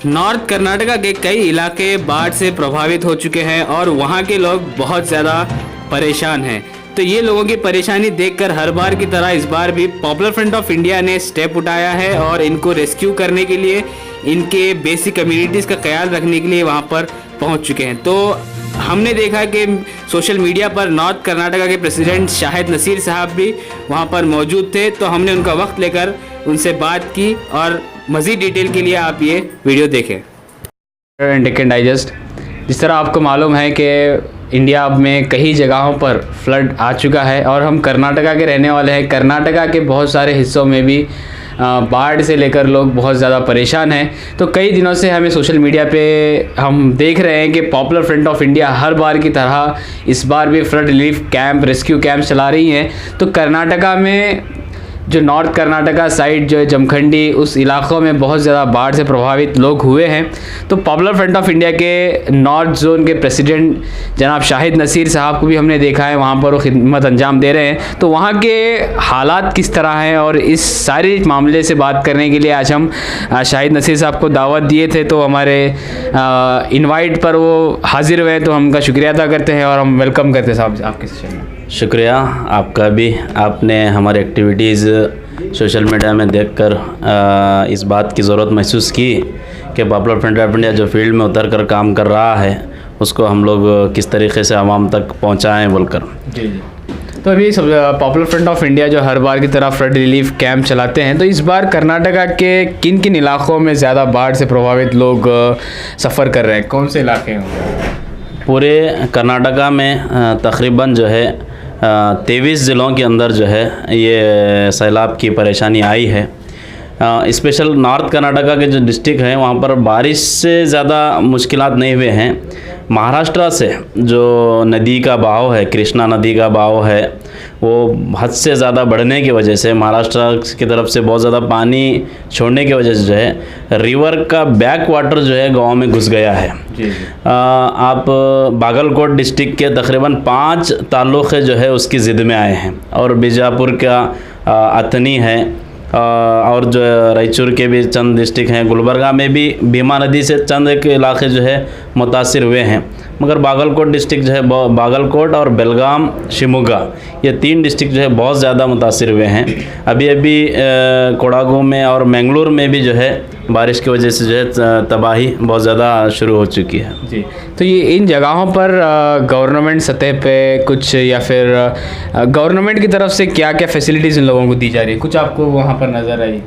North Karnataka के कई इलाके बाढ़ से प्रभावित हो चुके हैं और वहाँ के लोग बहुत ज़्यादा परेशान हैं। तो ये लोगों की परेशानी देखकर हर बार की तरह इस बार भी पॉपुलर फ्रंट ऑफ इंडिया ने स्टेप उठाया है और इनको रेस्क्यू करने के लिए, इनके बेसिक कम्युनिटीज़ का ख्याल रखने के लिए वहाँ पर पहुँच चुके हैं। तो हमने देखा कि सोशल मीडिया पर नॉर्थ कर्नाटका के प्रेसिडेंट शाहिद नसीर साहब भी वहाँ पर मौजूद थे। तो हमने उनका वक्त लेकर उनसे बात की और मज़ीद डिटेल के लिए आप ये वीडियो देखें। डेक्कन डाइजेस्ट। जिस तरह आपको मालूम है कि इंडिया में कई जगहों पर फ्लड आ चुका है और हम कर्नाटका के रहने वाले हैं। कर्नाटका के बहुत सारे हिस्सों में भी बाढ़ से लेकर लोग बहुत ज़्यादा परेशान हैं। तो कई दिनों से हमें सोशल मीडिया पे हम देख रहे हैं कि पॉपुलर फ्रंट ऑफ इंडिया हर बार की तरह इस बार भी flood relief camp, rescue camp चला रही हैं। तो कर्नाटका में जो नॉर्थ कर्नाटका साइड जो है जमखंडी, उस इलाक़ों में बहुत ज़्यादा बाढ़ से प्रभावित लोग हुए हैं। तो पॉपुलर फ्रंट ऑफ इंडिया के नॉर्थ जोन के प्रेसिडेंट जनाब शाहिद नसीर साहब को भी हमने देखा है, वहाँ पर वो खिदमत अंजाम दे रहे हैं। तो वहाँ के हालात किस तरह हैं और इस सारे मामले से बात करने के लिए आज हम शाहिद नसीर साहब को दावत दिए थे। तो हमारे इन्वाइट पर वो हाजिर हुए, तो हम उनका शुक्रिया अदा करते हैं और हम वेलकम करते हैं साहब आपके सेशन में। शुक्रिया आपका भी। आपने हमारी एक्टिविटीज़ सोशल मीडिया में देखकर इस बात की ज़रूरत महसूस की कि पॉपुलर फ्रंट ऑफ इंडिया जो फील्ड में उतर कर काम कर रहा है उसको हम लोग किस तरीके से आवाम तक पहुंचाएं बोलकर। जी। तो अभी सब पॉपुलर फ्रंट ऑफ इंडिया जो हर बार की तरह फ्लड रिलीफ कैंप चलाते हैं, तो इस बार कर्नाटका के किन किन इलाक़ों में ज़्यादा बाढ़ से प्रभावित लोग सफ़र कर रहे हैं? कौन से इलाके हैं? पूरे कर्नाटका में तकरीबन जो है 23 ज़िलों के अंदर जो है ये सैलाब की परेशानी आई है। स्पेशल नॉर्थ कर्नाटका के जो डिस्ट्रिक्ट हैं वहाँ पर बारिश से ज़्यादा मुश्किलात नहीं हुए हैं। महाराष्ट्र से जो नदी का बहाव है, कृष्णा नदी का बहाव है, वो हद से ज़्यादा बढ़ने की वजह से महाराष्ट्र की तरफ से बहुत ज़्यादा पानी छोड़ने की वजह से जो है रिवर का बैक वाटर जो है गांव में घुस गया है। आप बागलकोट डिस्ट्रिक्ट के तकरीबन 5 तालुक़े जो है उसकी ज़िद में आए हैं और बीजापुर का अतनी है और जो रायचूर के भी चंद डिस्ट्रिक्ट हैं। गुलबर्गा में भी भीमा नदी से चंद एक इलाके जो है मुतासिर हुए हैं, मगर बागलकोट डिस्ट्रिक्ट जो है, बागलकोट और बेलगाम, शिमोगा, ये 3 डिस्ट्रिक्ट जो है बहुत ज़्यादा मुतासिर हुए हैं। अभी कोडागू में और मैंगलोर में भी जो है बारिश की वजह से जो है तबाही बहुत ज़्यादा शुरू हो चुकी है। जी। तो ये इन जगहों पर गवर्नमेंट सतह पे कुछ या फिर गवर्नमेंट की तरफ से क्या क्या फैसिलिटीज़ इन लोगों को दी जा रही है, कुछ आपको वहाँ पर नज़र आई?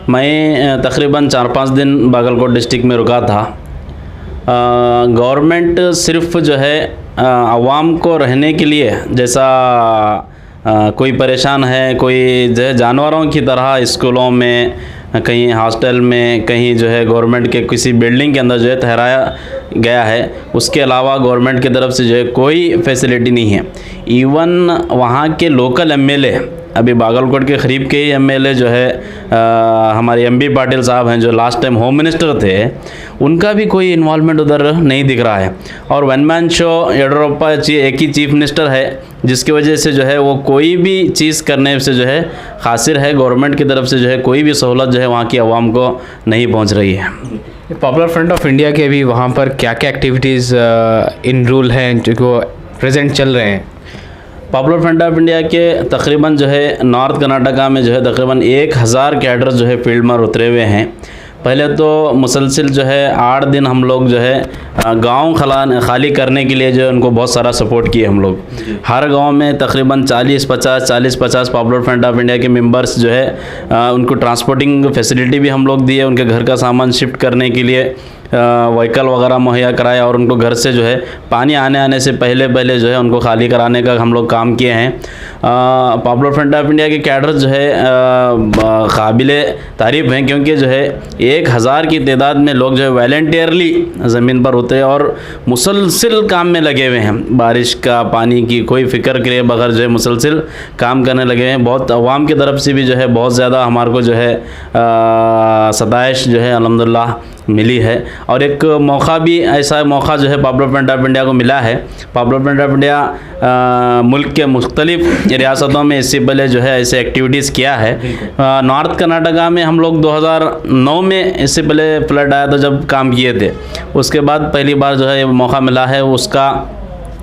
मैं तकरीबन 4-5 दिन बागलकोट डिस्ट्रिक्ट में रुका था। गवर्नमेंट सिर्फ जो है आवाम को रहने के लिए, जैसा कोई परेशान है, कोई जो है जानवरों की तरह स्कूलों में, कहीं हॉस्टल में, कहीं जो है गवर्नमेंट के किसी बिल्डिंग के अंदर जो है ठहराया गया है, उसके अलावा गवर्नमेंट की तरफ से जो है कोई फैसिलिटी नहीं है। इवन वहाँ के लोकल एमएलए, अभी बागलकोट के करीब के ही एमएलए जो है हमारे एमबी पाटिल साहब हैं, जो लास्ट टाइम होम मिनिस्टर थे, उनका भी कोई इन्वॉल्वमेंट उधर नहीं दिख रहा है। और वन मैन शो येडियुरप्पा एक ही चीफ मिनिस्टर है, जिसकी वजह से जो है वो कोई भी चीज़ करने से जो है खासिर है। गवर्नमेंट की तरफ से जो है कोई भी सहूलत जो है वहाँ की आवाम को नहीं पहुँच रही है। पॉपुलर फ्रंट ऑफ इंडिया के भी वहाँ पर क्या क्या एक्टिविटीज़ इन रूल हैं जो प्रेजेंट चल रहे हैं? पॉपुलर फ्रंट ऑफ इंडिया के तकरीबन जो है नॉर्थ कर्नाटका में जो है तकरीबन 1000 कैडर जो है फील्ड में उतरे हुए हैं। पहले तो मुसलसिल जो है 8 दिन हम लोग जो है गांव खाली करने के लिए जो है उनको बहुत सारा सपोर्ट किए हम लोग। हर गांव में तकरीबन 40-50 पॉपुलर फ्रंट ऑफ इंडिया के मेंबर्स जो है उनको ट्रांसपोर्टिंग फैसिलिटी भी हम लोग दिए, उनके घर का सामान शिफ्ट करने के लिए व्हीकल वगैरह मुहैया कराया और उनको घर से जो है पानी आने से पहले जो है उनको खाली कराने का हम लोग काम किए हैं। पॉपुलर फ्रंट ऑफ इंडिया के कैडर जो है काबिले तारीफ़ हैं, क्योंकि जो है 1000 की तादाद में लोग जो है वॉलंटियरली ज़मीन पर होते हैं और मुसलसिल काम में लगे हुए हैं। बारिश का पानी की कोई फ़िक्र करे बगैर जो है मुसलसिल काम करने लगे हैं। बहुत अवाम की तरफ से भी जो है बहुत ज़्यादा हमारे को जो है सताइश जो है अल्हम्दुलिल्लाह मिली है। और एक मौका भी, ऐसा मौका जो है पॉपुलर फ्रंट ऑफ इंडिया को मिला है। पॉपुलर फ्रंट ऑफ इंडिया मुल्क के मुख्तलिफ रियासतों में इससे पहले जो है ऐसे एक्टिविटीज़ किया है। नॉर्थ कर्नाटका में हम लोग 2009 में इससे पहले फ्लड आया था जब काम किए थे, उसके बाद पहली बार जो है ये मौका मिला है। उसका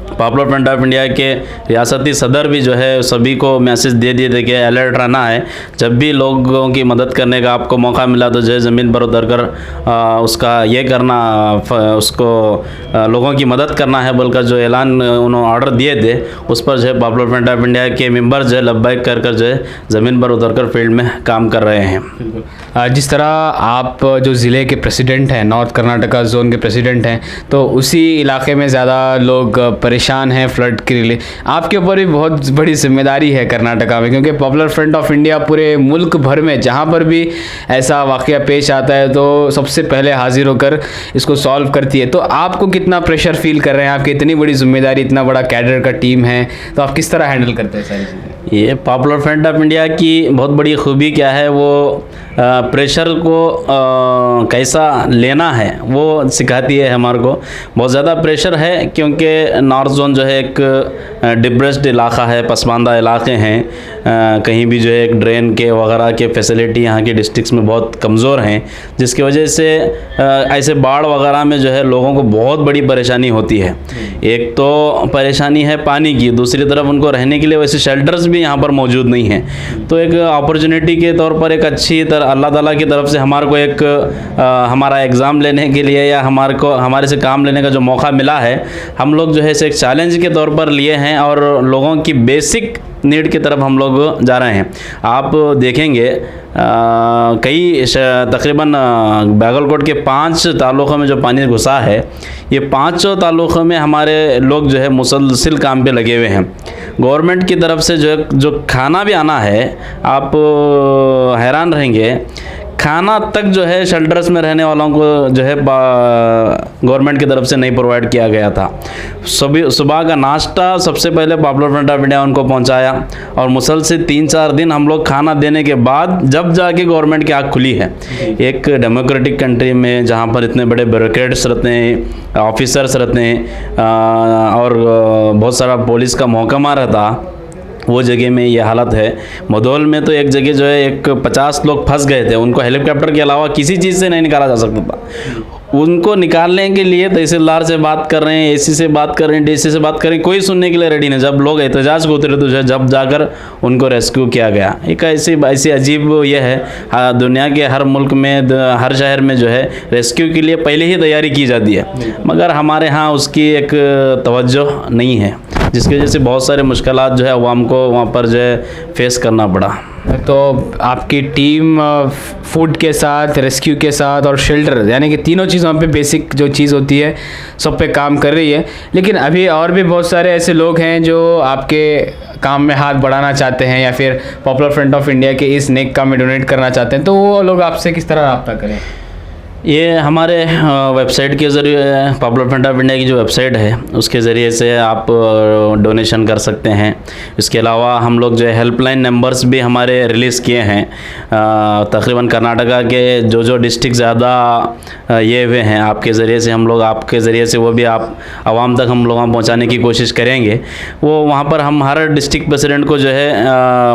पॉपुलर फ्रंट ऑफ इंडिया के रियासती सदर भी जो है सभी को मैसेज दे दिए थे कि अलर्ट रहना है, जब भी लोगों की मदद करने का आपको मौका मिला तो जो है ज़मीन पर उतर कर उसका ये करना, उसको लोगों की मदद करना है बोलकर जो ऐलान उन्होंने ऑर्डर दिए थे, उस पर जो है पॉपुलर फ्रंट ऑफ इंडिया के मेंबर जो है लब्बैक कर कर जो है ज़मीन पर उतर कर फील्ड में काम कर रहे हैं। जिस तरह आप जो ज़िले के प्रेसिडेंट हैं, नॉर्थ कर्नाटका जोन के प्रेसिडेंट हैं, तो उसी इलाके में ज़्यादा लोग परेशान हैं फ्लड के लिए। आपके ऊपर भी बहुत बड़ी जिम्मेदारी है कर्नाटका में, क्योंकि पॉपुलर फ्रंट ऑफ इंडिया पूरे मुल्क भर में जहाँ पर भी ऐसा वाक़या पेश आता है तो सबसे पहले हाजिर होकर इसको सॉल्व करती है। तो आपको कितना प्रेशर फील कर रहे हैं? आपकी इतनी बड़ी जिम्मेदारी, इतना बड़ा कैडर का टीम है, तो आप किस तरह हैंडल करते हैं सारी चीज़ें? ये पॉपुलर फ्रंट ऑफ इंडिया की बहुत बड़ी खूबी क्या है, वो प्रेशर को कैसा लेना है वो सिखाती है हमारे को। बहुत ज़्यादा प्रेशर है क्योंकि नॉर्थ जोन जो है एक डिप्रेस्ड इलाका है, पसमानदा इलाके हैं, कहीं भी जो है एक ड्रेन के वगैरह के फैसिलिटी यहाँ के डिस्ट्रिक्ट्स में बहुत कमज़ोर हैं, जिसकी वजह से ऐसे बाढ़ वगैरह में जो है लोगों को बहुत बड़ी परेशानी होती है। एक तो परेशानी है पानी की, दूसरी तरफ उनको रहने के लिए वैसे शेल्टर्स भी यहाँ पर मौजूद नहीं हैं। तो एक अपॉर्चुनिटी के तौर पर एक अच्छी तरह अल्लाह ताला की तरफ से हमारे को एक हमारा एग्ज़ाम लेने के लिए या हमारे से काम लेने का जो मौका मिला है, हम लोग जो है इसे एक चैलेंज के तौर पर लिए हैं और लोगों की बेसिक नीड की तरफ हम लोग जा रहे हैं। आप देखेंगे कई तकरीबन बागलकोट के 5 तालुकों में जो पानी घुसा है, ये 5 तालुकों में हमारे लोग जो है मुसलसिल काम पे लगे हुए हैं। गवर्नमेंट की तरफ से जो खाना भी आना है, आप हैरान रहेंगे, खाना तक जो है शेल्टर्स में रहने वालों को जो है गवर्नमेंट की तरफ से नहीं प्रोवाइड किया गया था। सुबह का नाश्ता सबसे पहले पॉपुलर फ्रंट ऑफ इंडिया उनको पहुंचाया और मुसलसिल 3-4 दिन हम लोग खाना देने के बाद जब जाके गवर्नमेंट की आँख खुली है। एक डेमोक्रेटिक कंट्री में जहां पर इतने बड़े ब्यूरोक्रेट्स रहते हैं, ऑफिसर्स रहते हैं और बहुत सारा पुलिस का महकमा रहता, वो जगह में ये हालत है। मधोल में तो एक जगह जो है एक 50 लोग फंस गए थे, उनको हेलीकॉप्टर के अलावा किसी चीज़ से नहीं निकाला जा सकता था। उनको निकालने के लिए तहसीलदार से बात कर रहे हैं, एसी से बात कर रहे हैं, डीसी से बात कर रहे हैं, कोई सुनने के लिए रेडी नहीं। जब लोग एहतजाज को उतरे तो जब जाकर उनको रेस्क्यू किया गया। एक ऐसी अजीब ये है, दुनिया के हर मुल्क में हर शहर में जो है रेस्क्यू के लिए पहले ही तैयारी की जाती है, मगर हमारे यहाँ उसकी एक तवज्जो नहीं है, जिसकी वजह से बहुत सारे मुश्किलात जो है अवाम को वहाँ पर जो है फेस करना पड़ा। तो आपकी टीम फूड के साथ, रेस्क्यू के साथ और शेल्टर, यानी कि तीनों चीज़ों पे बेसिक जो चीज़ होती है सब पे काम कर रही है। लेकिन अभी और भी बहुत सारे ऐसे लोग हैं जो आपके काम में हाथ बढ़ाना चाहते हैं या फिर पॉपुलर फ्रंट ऑफ इंडिया के इस नेक काम में डोनेट करना चाहते हैं, तो वो लोग आपसे किस तरह रब्ता करें? ये हमारे वेबसाइट के ज़रिए, पॉपुलर फ्रंट ऑफ इंडिया की जो वेबसाइट है उसके ज़रिए से आप डोनेशन कर सकते हैं। इसके अलावा हम लोग जो है हेल्पलाइन नंबर्स भी हमारे रिलीज़ किए हैं। तकरीबन कर्नाटका के जो डिस्ट्रिक्ट ज़्यादा ये हुए हैं, आपके ज़रिए से हम लोग, आपके ज़रिए से वो भी आप आवाम तक हम लोग पहुँचाने की कोशिश करेंगे। वो वहाँ पर हम हर डिस्ट्रिक्ट प्रेसिडेंट को जो है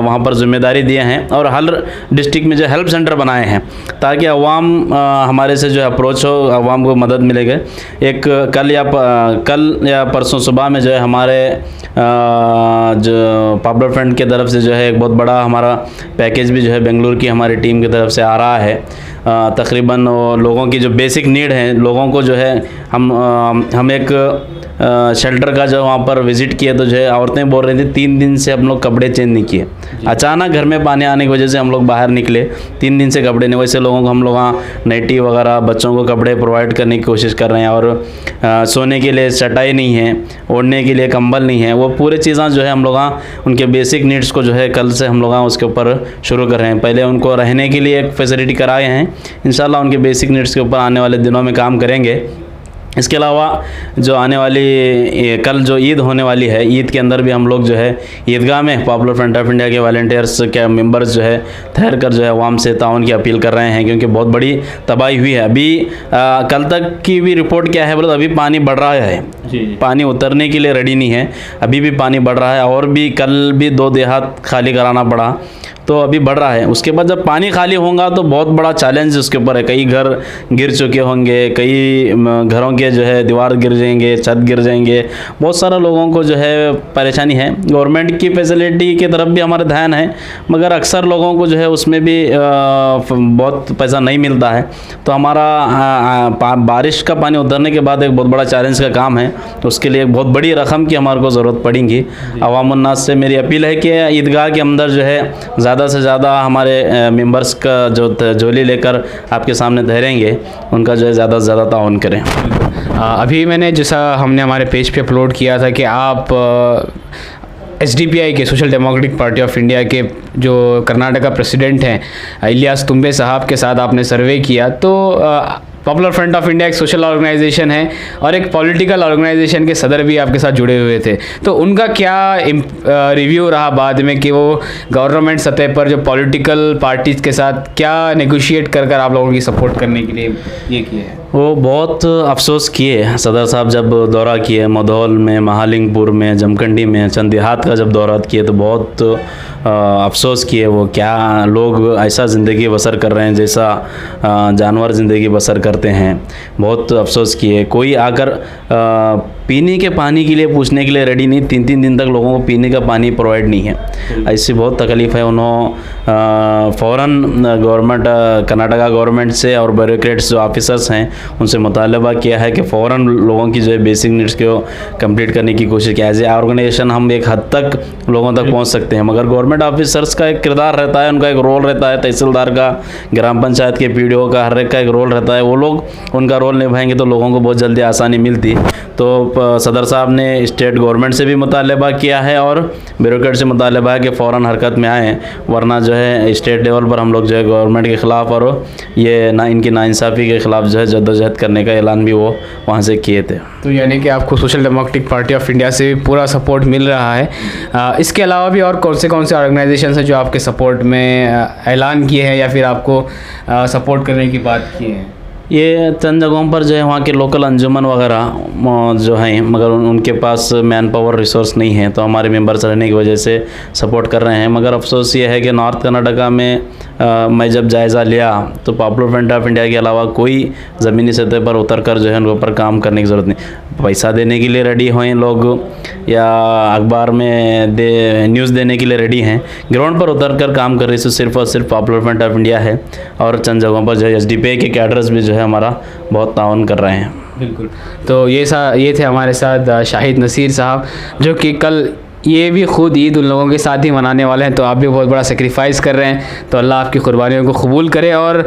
वहाँ पर जिम्मेदारी दिए हैं और हर डिस्ट्रिक्ट में जो हेल्प सेंटर बनाए हैं ताकि आवाम हमारे से जो अप्रोच हो, आवाम को मदद मिलेगा। एक कल या परसों सुबह में जो है हमारे जो पॉपुलर फ्रंट की तरफ से जो है एक बहुत बड़ा हमारा पैकेज भी जो है बेंगलुरु की हमारी टीम की तरफ से आ रहा है। तकरीबन लोगों की जो बेसिक नीड है, लोगों को जो है हम एक शेल्टर का जो वहाँ पर विज़िट किए तो जो है औरतें बोल रही थी 3 दिन से हम लोग कपड़े चेंज नहीं किए। अचानक घर में पानी आने की वजह से हम लोग बाहर निकले, 3 दिन से कपड़े नहीं। वैसे लोगों को हम लोग वहाँ नाइटी वगैरह बच्चों को कपड़े प्रोवाइड करने की कोशिश कर रहे हैं और सोने के लिए चटाई नहीं है, ओढ़ने के लिए कंबल नहीं है। वो पूरी चीज़ें जो है हम लोग उनके बेसिक नीड्स को जो है कल से हम लोग उसके ऊपर शुरू कर रहे हैं। पहले उनको रहने के लिए एक फैसिलिटी कराए हैं, इंशाल्लाह उनके बेसिक नीड्स के ऊपर आने वाले दिनों में काम करेंगे। इसके अलावा जो आने वाली कल जो ईद होने वाली है, ईद के अंदर भी हम लोग जो है ईदगाह में पॉपुलर फ्रंट ऑफ इंडिया के वॉलंटियर्स के मेंबर्स जो है ठहर कर जो है अवाम से ताउन की अपील कर रहे हैं, क्योंकि बहुत बड़ी तबाही हुई है। अभी कल तक की भी रिपोर्ट क्या है बोले, अभी पानी बढ़ रहा है जी। पानी उतरने के लिए रेडी नहीं है, अभी भी पानी बढ़ रहा है और भी कल भी 2 देहात खाली कराना पड़ा, तो अभी बढ़ रहा है। उसके बाद जब पानी खाली होगा तो बहुत बड़ा चैलेंज उसके ऊपर है। कई घर गिर चुके होंगे, कई घरों के जो है दीवार गिर जाएंगे, छत गिर जाएंगे, बहुत सारा लोगों को जो है परेशानी है। गवर्नमेंट की फैसिलिटी की तरफ भी हमारा ध्यान है, मगर अक्सर लोगों को जो है उसमें भी बहुत पैसा नहीं मिलता है। तो हमारा बारिश का पानी उतरने के बाद एक बहुत बड़ा चैलेंज का काम है, तो उसके लिए एक बहुत बड़ी रकम की हमारे को ज़रूरत पड़ेगी। अवामुन्नास से मेरी अपील है कि ईदगाह के अंदर जो है ज़्यादा से ज़्यादा हमारे मेंबर्स का जो झोली लेकर आपके सामने ठहरेंगे, उनका जो है ज़्यादा से ज़्यादा ताउन करें। अभी मैंने जैसा हमने हमारे पेज पे अपलोड किया था कि आप SDPI के social democratic party of India के जो कर्नाटका प्रेसिडेंट हैं इलियास तुम्बे साहब के साथ आपने सर्वे किया, तो पॉपुलर फ्रंट ऑफ इंडिया एक सोशल ऑर्गेनाइजेशन है और एक पॉलिटिकल ऑर्गेनाइजेशन के सदर भी आपके साथ जुड़े हुए थे, तो उनका क्या रिव्यू रहा बाद में कि वो गवर्नमेंट सतह पर जो पॉलिटिकल पार्टीज के साथ क्या नेगोशिएट कर आप लोगों की सपोर्ट करने के लिए ये किए हैं? वो बहुत अफसोस किए सदर साहब जब दौरा किए मधौल में, महालिंगपुर में, जमखंडी में, चंद देहात का जब दौरा किए तो बहुत अफसोस किए। वो क्या लोग ऐसा ज़िंदगी बसर कर रहे हैं जैसा जानवर ज़िंदगी बसर करते हैं, बहुत अफसोस किए। कोई आकर पीने के पानी के लिए पूछने के लिए रेडी नहीं, 3-3 दिन तक लोगों को पीने का पानी प्रोवाइड नहीं है, ऐसी बहुत तकलीफ़ है। उन्होंने फ़ौरन गवर्नमेंट कर्नाटका गवर्नमेंट से और ब्यूरोक्रेट्स जो ऑफिसर्स हैं उनसे मुतालबा किया है कि फ़ौरन लोगों की जो है बेसिक नीड्स को कंप्लीट करने की कोशिश की। एज ए ऑर्गेनाइजेशन हम एक हद तक लोगों तक पहुंच सकते हैं, मगर गवर्नमेंट ऑफिसर्स का एक किरदार रहता है, उनका एक रोल रहता है, तहसीलदार का, ग्राम पंचायत के PDO का, हर एक का एक रोल रहता है। वो लोग उनका रोल निभाएंगे तो लोगों को बहुत जल्दी आसानी मिलती। तो सदर साहब ने स्टेट गवर्नमेंट से भी मुतालबा किया है और ब्यूरोक्रेट से मुतालबा है कि फ़ौरन हरकत में आएँ, वरना जो है स्टेट लेवल पर हम लोग जो है गवर्नमेंट के ख़िलाफ़ और ये इनकी नाइंसाफ़ी के ख़िलाफ़ जो है जद्दोजहद करने का ऐलान भी वो वहाँ से किए थे। तो यानी कि आपको social democratic party of India से पूरा सपोर्ट मिल रहा है। इसके अलावा भी और कौन से ऑर्गेनाइजेशन हैं जो आपके सपोर्ट में ऐलान किए हैं या फिर आपको सपोर्ट करने की बात की है? ये चंद जगहों पर जो है वहाँ के लोकल अंजुमन वगैरह जो हैं, मगर उनके पास मैन पावर रिसोर्स नहीं है, तो हमारे मेंबर्स रहने की वजह से सपोर्ट कर रहे हैं। मगर अफसोस ये है कि नॉर्थ कर्नाटका में मैं जब जायज़ा लिया तो पॉपुलर फ्रंट ऑफ इंडिया के अलावा कोई ज़मीनी सतह पर उतर कर जो है उनके ऊपर काम करने की ज़रूरत नहीं। पैसा देने के लिए रेडी हुए लोग या अखबार में न्यूज़ देने के लिए रेडी हैं, ग्राउंड पर उतर कर काम कर रही है सिर्फ और सिर्फ पॉपुलर फ्रंट ऑफ इंडिया है। और चंद जगहों पर जो है SDPI के कैडर्स भी जो है हमारा बहुत ताउन कर रहे हैं। बिल्कुल। तो ये थे हमारे साथ शाहिद नसीर साहब, जो कि कल ये भी खुद ईद उन लोगों के साथ ही मनाने वाले हैं, तो आप भी बहुत बड़ा सेक्रीफाइस कर रहे हैं, तो अल्लाह आपकी कुर्बानियों को कबूल करे। और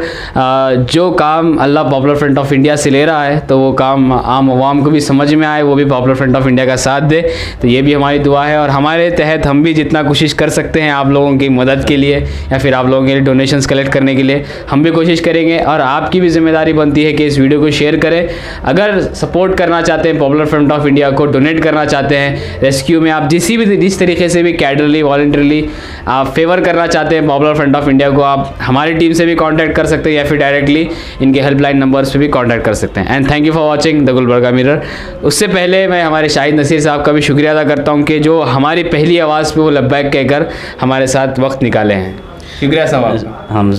जो काम अल्लाह पॉपुलर फ्रंट ऑफ इंडिया से ले रहा है तो वो काम आम आवाम को भी समझ में आए, वो भी पॉपुलर फ्रंट ऑफ इंडिया का साथ दे। तो ये भी हमारी दुआ है और हमारे तहत हम भी जितना कोशिश कर सकते हैं आप लोगों की मदद के लिए या फिर आप लोगों के लिए डोनेशंस कलेक्ट करने के लिए हम भी कोशिश करेंगे। और आपकी भी जिम्मेदारी बनती है कि इस वीडियो को शेयर करें। अगर सपोर्ट करना चाहते हैं पॉपुलर फ्रंट ऑफ इंडिया को, डोनेट करना चाहते हैं रेस्क्यू में, आप जिस तरीके से भी कैडरली वॉलंटरली आप फेवर करना चाहते हैं पॉपुलर फ्रंट ऑफ इंडिया को, आप हमारी टीम से भी कांटेक्ट कर सकते हैं या फिर डायरेक्टली इनके हेल्पलाइन नंबर्स पे भी कांटेक्ट कर सकते हैं। And thank you for watching the Gulbarga mirror. उससे पहले मैं हमारे शाहिद नसीर साहब का भी शुक्रिया अदा करता हूँ कि जो हमारी पहली आवाज़ पे वो लब्बैक कहकर हमारे साथ वक्त निकाले हैं। शुक्रिया साहब। हम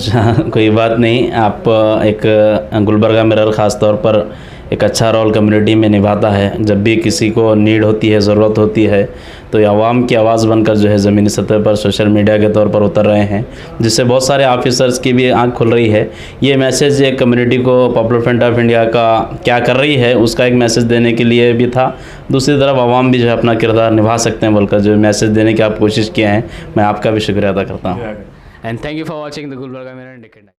कोई बात नहीं, आप एक गुलबर्गा मिरर ख़ास तौर पर एक अच्छा रोल कम्युनिटी में निभाता है। जब भी किसी को नीड होती है, ज़रूरत होती है, तो ये आवाम की आवाज़ बनकर जो है ज़मीनी सतह पर सोशल मीडिया के तौर पर उतर रहे हैं, जिससे बहुत सारे ऑफिसर्स की भी आंख खुल रही है। ये मैसेज एक कम्युनिटी को पॉपुलर फ्रंट ऑफ इंडिया का क्या कर रही है उसका एक मैसेज देने के लिए भी था। दूसरी तरफ आवाम भी जो है अपना किरदार निभा सकते हैं बोलकर जो मैसेज देने की आप कोशिश किए हैं, मैं आपका भी शुक्रिया अदा करता हूँ। And thank you for watching the Gulbarga mirror.